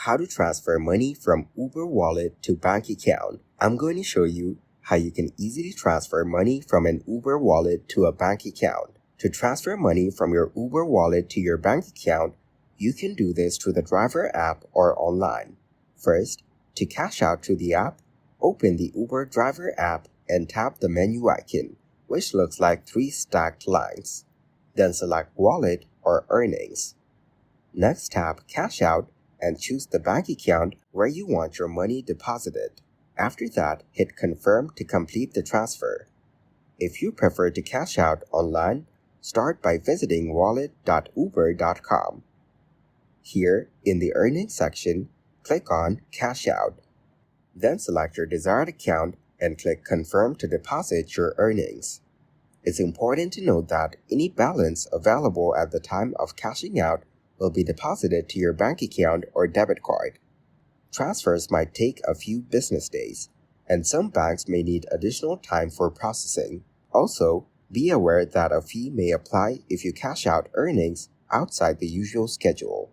how to transfer money from Uber wallet to bank account. I'm going to show you how you can easily transfer money from an Uber wallet to a bank account. To transfer money from your Uber wallet to your bank account, you can do this through the driver app or online. First, to cash out through the app, open the Uber driver app and tap the menu icon, which looks like 3 stacked lines. Then select Wallet or Earnings. Next, tap Cash Out and choose the bank account where you want your money deposited. After that, hit Confirm to complete the transfer. If you prefer to cash out online, start by visiting wallet.uber.com. Here, in the Earnings section, click on Cash Out. Then select your desired account and click Confirm to deposit your earnings. It's important to note that any balance available at the time of cashing out will be deposited to your bank account or debit card. Transfers might take a few business days, and some banks may need additional time for processing. Also, be aware that a fee may apply if you cash out earnings outside the usual schedule.